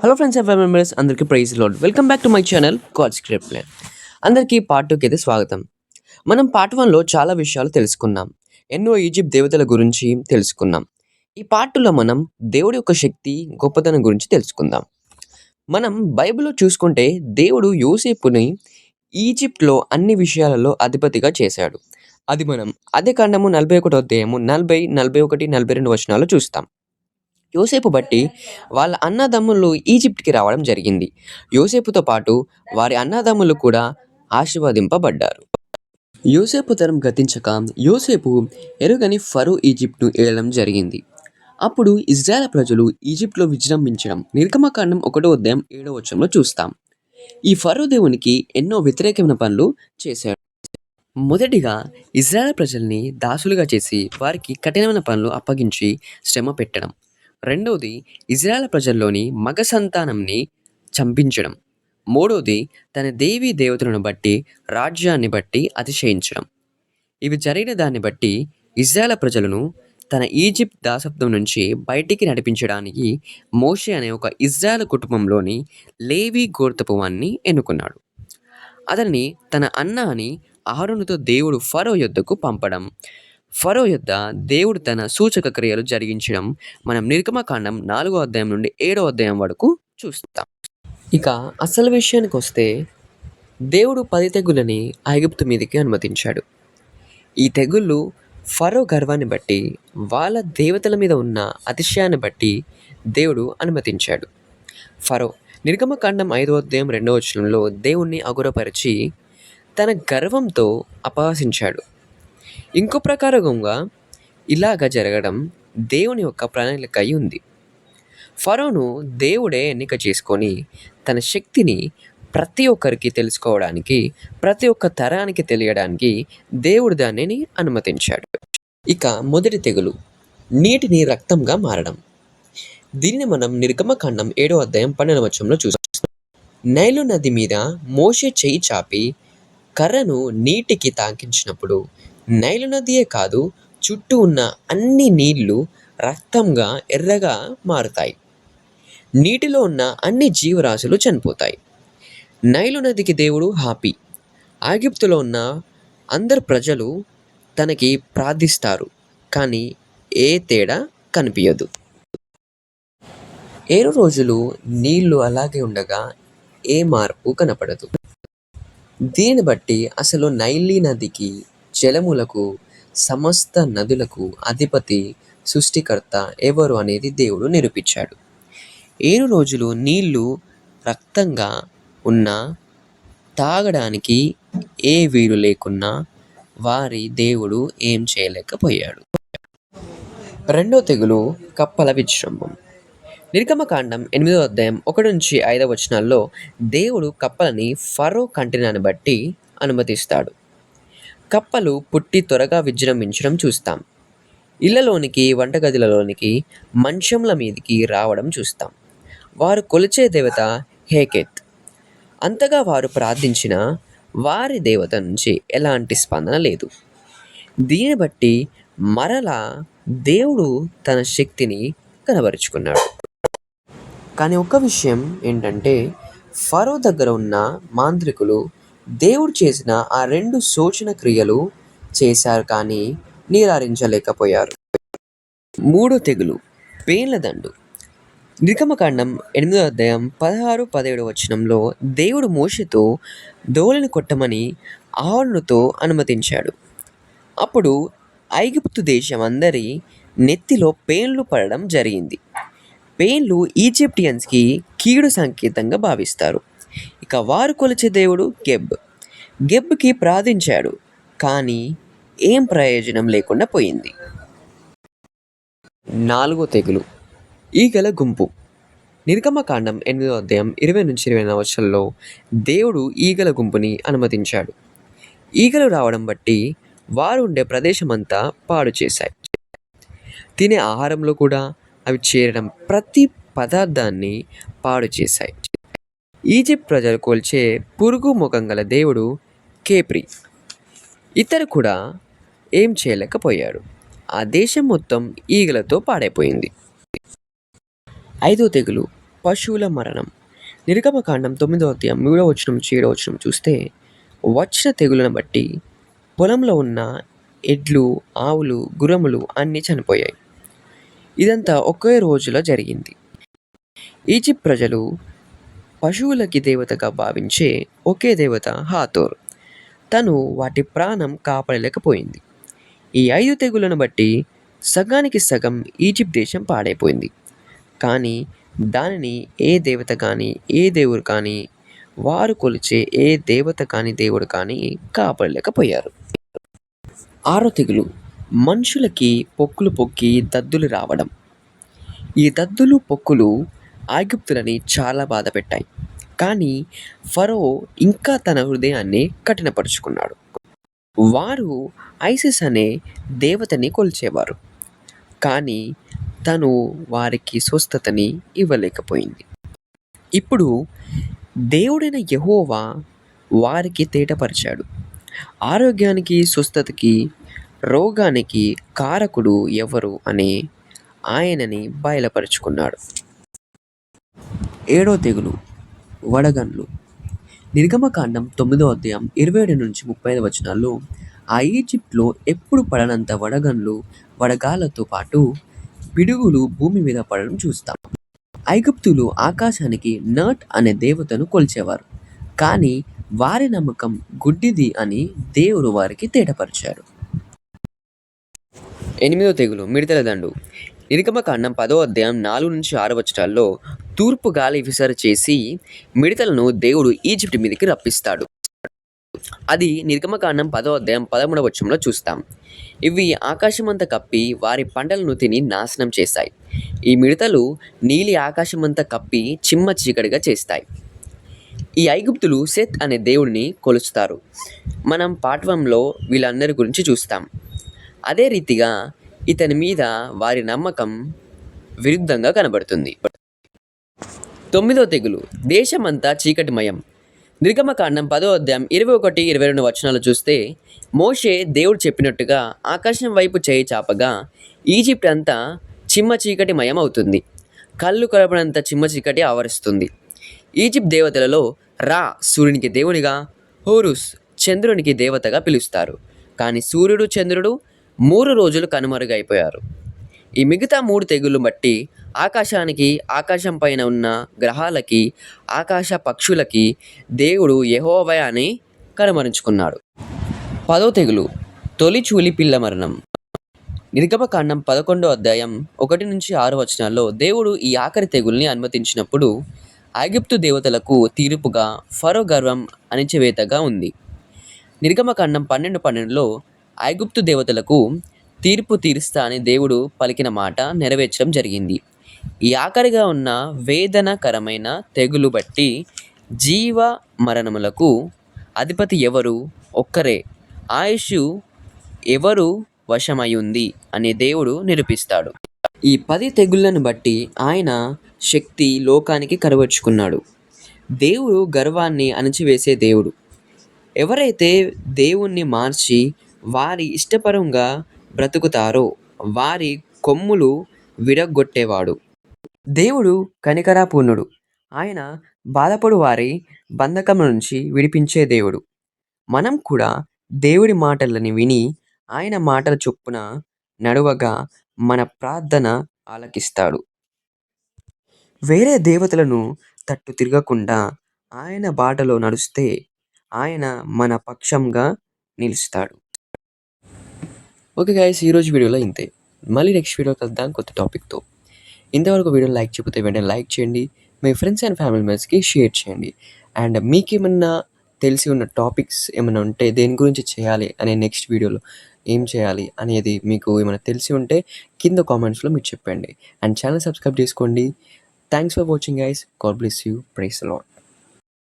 Hello friends and family members, అందరికీ praise Lord. Welcome back to my channel God script plan. అందరికీ part 2కి అయితే స్వాగతం. మనం పార్ట్ 1లో చాలా విషయాలు తెలుసుకున్నాం. ఎన్నో ఈజిప్ట్ దేవతల గురించి తెలుసుకున్నాం. ఈ పార్ట్ 2లో మనం దేవుడి యొక్క శక్తి, గొప్పతనం గురించి తెలుసుకుందాం. మనం బైబిల్లో చూసుకుంటే దేవుడు యోసేపుని ఈజిప్ట్లో అన్ని విషయాలలో అధిపతిగా చేశాడు. అది మనం ఆదికాండము 41వ అధ్యాయము 40, 41, 42 వచనాలు చూస్తాం. యోసేపు బట్టి వాళ్ళ అన్నదమ్ములు ఈజిప్ట్‌కి రావడం జరిగింది. యోసేపుతో పాటు వారి అన్నదమ్ములు కూడా ఆశీర్వదింపబడ్డారు. యోసేపు తరం గతించక యోసేపు ఎరుగని ఫరో ఈజిప్ట్‌ను ఏలడం జరిగింది. అప్పుడు ఇజ్రాయేల్ ప్రజలు ఈజిప్ట్‌లో విజృంభించడం నిర్గమకాండం 1వ అధ్యాయం 7వ వచనంలో చూస్తాం. ఈ ఫరో దేవునికి ఎన్నో వ్యతిరేకమైన పనులు చేశాడు. మొదటిగా ఇజ్రాయేల్ ప్రజల్ని దాసులుగా చేసి వారికి కఠినమైన పనులు అప్పగించి శ్రమ పెట్టడం. రెండవది ఇజ్రాయేల్ ప్రజల్లోని మగ సంతానంని చంపించడం. మూడవది తన దేవీ దేవతలను బట్టి రాజ్యాన్ని బట్టి అతిశయించడం. ఇవి జరిగిన దాన్ని బట్టి ఇజ్రాయేల్ ప్రజలను తన ఈజిప్ట్ దాసత్వం నుంచి బయటికి నడిపించడానికి మోషే అనే ఒక ఇజ్రాయేల్ కుటుంబంలోని లేవి గోత్రపు వాణ్ణి ఎన్నుకున్నాడు. అతన్ని తన అన్న అని అహరోనుతో దేవుడు ఫరో యొద్దకు పంపడం, ఫరో యొద్ద దేవుడు తన సూచక క్రియలు జరిగించడం మనం నిర్గమకాండం 4వ అధ్యాయం నుండి 7వ అధ్యాయం వరకు చూస్తాం. ఇక అసలు విషయానికి వస్తే దేవుడు 10 తెగులని ఐగుప్తు మీదకి అనుమతించాడు. ఈ తెగుళ్ళు ఫరో గర్వాన్ని బట్టి, వాళ్ళ దేవతల మీద ఉన్న అతిశయాన్ని బట్టి దేవుడు అనుమతించాడు. ఫరో నిర్గమకాండం 5వ అధ్యాయం 2వ వచనంలో దేవుణ్ణి అగురపరిచి తన గర్వంతో అపహసించాడు. ఇంకో ప్రకారంగా ఇలాగ జరగడం దేవుని యొక్క ప్రణాళిక అయి ఉంది. ఫరోను దేవుడే ఎన్నిక చేసుకొని తన శక్తిని ప్రతి ఒక్కరికి తెలుసుకోవడానికి, ప్రతి ఒక్క తరానికి తెలియడానికి దేవుడు దానిని అనుమతించాడు. ఇక మొదటి తెగులు నీటిని రక్తంగా మారడం. దీనిని మనం నిర్గమకాండం 7వ అధ్యాయం 12వ వచనంలో చూస్తాం. నైలు నది మీద మోషే చేయి చాపి కర్రను నీటికి తాకించినప్పుడు నైలు నదియే కాదు, చుట్టూ ఉన్న అన్ని నీళ్లు రక్తంగా ఎర్రగా మారుతాయి. నీటిలో ఉన్న అన్ని జీవరాశులు చనిపోతాయి. నైలు నదికి దేవుడు హాపీ. ఐగుప్తులో ఉన్న అందరు ప్రజలు తనకి ప్రార్థిస్తారు, కానీ ఏ తేడా కనిపించదు. 7 రోజులు నీళ్లు అలాగే ఉండగా ఏ మార్పు కనపడదు. దీనిని బట్టి అసలు నైలి నదికి, జలములకు, సమస్త నదులకు అధిపతి, సృష్టికర్త ఎవరు అనేది దేవుడు నిరూపించాడు. 7 రోజులు నీళ్లు రక్తంగా ఉన్నా, తాగడానికి ఏ వీలు లేకున్నా వారి దేవుడు ఏం చేయలేకపోయాడు. రెండో తెగులు కప్పల విజృంభం. నిర్గమకాండం 8వ అధ్యాయం 1 నుంచి 5వ వచనాల్లో దేవుడు కప్పలని ఫరో కంటినాన్ని బట్టి అనుమతిస్తాడు. కప్పలు పుట్టి త్వరగా విజృంభించడం చూస్తాం. ఇళ్లలోనికి, వంటగదులలోనికి, మంచంల మీదికి రావడం చూస్తాం. వారు కొలిచే దేవత హేకెత్. అంతగా వారు ప్రార్థించిన వారి దేవత నుంచి ఎలాంటి స్పందన లేదు. దీన్ని బట్టి మరలా దేవుడు తన శక్తిని కనబరుచుకున్నాడు. కానీ ఒక్క విషయం ఏంటంటే, ఫరో దగ్గర ఉన్న మాంత్రికులు దేవుడు చేసిన ఆ 2 సూచన క్రియలు చేశారు, కానీ నిరారించలేకపోయారు. మూడో తెగులు పేన్ల దండు. నిర్గమకాండం 8వ అధ్యాయం 16, 17 వచనంలో దేవుడు మోషేతో దోలిని కొట్టమని అహరోనుతో అనుమతించాడు. అప్పుడు ఐగుప్తు దేశం అందరి నెత్తిలో పేన్లు పడడం జరిగింది. పేన్లు ఈజిప్టియన్స్కి కీడు సంకేతంగా భావిస్తారు. ఇక వారు కొలిచే దేవుడు గెబ్కి ప్రార్థించాడు, కానీ ఏం ప్రయోజనం లేకుండా పోయింది. 4వ తెగులు ఈగల గుంపు. నిర్గమకాండం 8వ అధ్యాయం 20 నుంచి 24 వచనంలో దేవుడు ఈగల గుంపుని అనుమతించాడు. ఈగలు రావడం బట్టి వారు ఉండే ప్రదేశమంతా పాడు చేశాయి. తినే ఆహారంలో కూడా అవి చేరడం ప్రతి పదార్థాన్ని పాడు చేశాయి. ఈజిప్ట్ ప్రజలు కొల్చే పురుగు ముఖం గల దేవుడు కేప్రి. ఇతరు కూడా ఏం చేయలేకపోయాడు. ఆ దేశం మొత్తం ఈగలతో పాడైపోయింది. 5వ తెగులు పశువుల మరణం. నిర్గమకాండం 9వ అధ్యాయం 3వ వచనం నుంచి 7వ వచనం చూస్తే, వచ్చిన తెగులను బట్టి పొలంలో ఉన్న ఎడ్లు, ఆవులు, గుర్రములు అన్నీ చనిపోయాయి. ఇదంతా ఒకే రోజులో జరిగింది. ఈజిప్ట్ ప్రజలు పశువులకి దేవతగా భావించే ఒకే దేవత హాథోర్. తను వాటి ప్రాణం కాపాడలేకపోయింది. ఈ 5 తెగులను బట్టి సగానికి సగం ఈజిప్ట్ దేశం పాడైపోయింది. కానీ దానిని ఏ దేవత కానీ, ఏ దేవుడు కానీ, వారు కొలిచే ఏ దేవత కానీ, దేవుడు కానీ కాపాడలేకపోయారు. 6వ తెగులు మనుషులకి పొక్కులు పొక్కి దద్దులు రావడం. ఈ దద్దులు, పొక్కులు ఐగుప్తులని చాలా బాధ పెట్టాయి. కానీ ఫరో ఇంకా తన హృదయాన్ని కఠినపరుచుకున్నాడు. వారు ఐసిస్ అనే దేవతని కొలిచేవారు. కానీ తను వారికి స్వస్థతని ఇవ్వలేకపోయింది. ఇప్పుడు దేవుడైన యెహోవా వారికి తేటపరిచాడు. ఆరోగ్యానికి, స్వస్థతకి, రోగానికి కారకుడు ఎవరు అని ఆయనని బయలుపరుచుకున్నాడు. 7వ తెగులు వడగండ్లు. నిర్గమకాండం 9వ అధ్యాయం 27 నుంచి 35 వచనాల్లో ఆ ఈజిప్ట్లో ఎప్పుడు పడనంత వడగండ్లు, వడగాలతో పాటు పిడుగులు భూమి మీద పడడం చూస్తాం. ఐగుప్తులు ఆకాశానికి నట్ అనే దేవతను కొలిచేవారు. కానీ వారి నమ్మకం గుడ్డిది అని దేవుడు వారికి తేటపరిచాడు. 8వ తెగులు మిడతల దండు. నిర్గమకాండం 10వ అధ్యాయం 4 నుంచి 6 వచనాల్లో తూర్పు గాలి విసర చేసి మిడతలను దేవుడు ఈజిప్ట్ మీదకి రప్పిస్తాడు. అది నిర్గమకాండం 10వ అధ్యాయం 13వ వచనంలో చూస్తాం. ఇవి ఆకాశమంతా కప్పి వారి పంటలను తిని నాశనం చేశాయి. ఈ మిడతలు నీలి ఆకాశమంతా కప్పి చిమ్మ చీకటిగా చేస్తాయి. ఈ ఐగుప్తులు సెత్ అనే దేవుడిని కొలుస్తారు. మనం పార్ట్ 1లో వీళ్ళందరి గురించి చూస్తాం. అదే రీతిగా ఇతని మీద వారి నమ్మకం విరుద్ధంగా కనబడుతుంది. 9వ తెగులు దేశమంతా చీకటిమయం. నిర్గమకాండం 10వ అధ్యాయం 21, 22 వచనాలు చూస్తే, మోషే దేవుడు చెప్పినట్టుగా ఆకాశం వైపు చేయి చాపగా ఈజిప్ట్ అంతా చిమ్మ చీకటిమయం అవుతుంది. కళ్ళు కలపడంత చిమ్మ చీకటి ఆవరిస్తుంది. ఈజిప్ట్ దేవతలలో రా సూర్యునికి దేవునిగా, హోరుస్ చంద్రునికి దేవతగా పిలుస్తారు. కానీ సూర్యుడు, చంద్రుడు 3 రోజులు కనుమరుగైపోయారు. ఈ మిగతా 3 తెగుళ్ళు బట్టి ఆకాశానికి, ఆకాశం పైన ఉన్న గ్రహాలకి, ఆకాశ పక్షులకి దేవుడు యెహోవా అని కనుమరుచుకున్నాడు. 10వ తెగులు తొలి చూలి పిల్ల మరణం. నిర్గమకాండం 11వ అధ్యాయం 1 నుంచి 6 వచనాల్లో దేవుడు ఈ ఆఖరి తెగుల్ని అనుమతించినప్పుడు ఐగుప్తు దేవతలకు తీర్పుగా ఫరో గర్వం అణిచివేతగా ఉంది. నిర్గమకాండం 12:12లో ఐగుప్తు దేవతలకు తీర్పు తీరుస్తా అని దేవుడు పలికిన మాట నెరవేర్చడం జరిగింది. ఈ ఆఖరిగా ఉన్న వేదనకరమైన తెగులు బట్టి జీవ మరణములకు అధిపతి ఎవరు? ఒక్కరే. ఆయుష్ ఎవరు వశమయ్యుంది అని దేవుడు నిరూపిస్తాడు. ఈ 10 తెగుళ్లను బట్టి ఆయన శక్తి లోకానికి కనబరుచుకున్నాడు. దేవుడు గర్వాన్ని అణచివేసే దేవుడు. ఎవరైతే దేవుణ్ణి మార్చి వారి ఇష్టపరంగా బ్రతుకుతారో వారి కొమ్ములు విరగ్గొట్టేవాడు. దేవుడు కనికరాపూర్ణుడు. ఆయన బాధపడు వారి బంధకం నుంచి విడిపించే దేవుడు. మనం కూడా దేవుడి మాటలని విని ఆయన మాటల చొప్పున నడువగా మన ప్రార్థన ఆలకిస్తాడు. వేరే దేవతలను తట్టు తిరగకుండా ఆయన బాటలో నడుస్తే ఆయన మన పక్షంగా నిలుస్తాడు. ఓకే గైస్, ఈరోజు వీడియోలో ఇంతే. మళ్ళీ నెక్స్ట్ వీడియో కలుద్దాం కొత్త టాపిక్తో. ఇంతవరకు వీడియో లైక్ చెప్పితే వెంటనే లైక్ చేయండి. మీ ఫ్రెండ్స్ అండ్ ఫ్యామిలీ మెంబర్స్కి షేర్ చేయండి. అండ్ మీకేమన్నా తెలిసి ఉన్న టాపిక్స్ ఏమైనా ఉంటే దేని గురించి చేయాలి అనే నెక్స్ట్ వీడియోలో ఏం చేయాలి అనేది మీకు ఏమైనా తెలిసి ఉంటే కింద కామెంట్స్లో మీరు చెప్పండి. అండ్ ఛానల్ సబ్స్క్రైబ్ చేసుకోండి. Thanks for watching guys. God bless you. Praise the lord.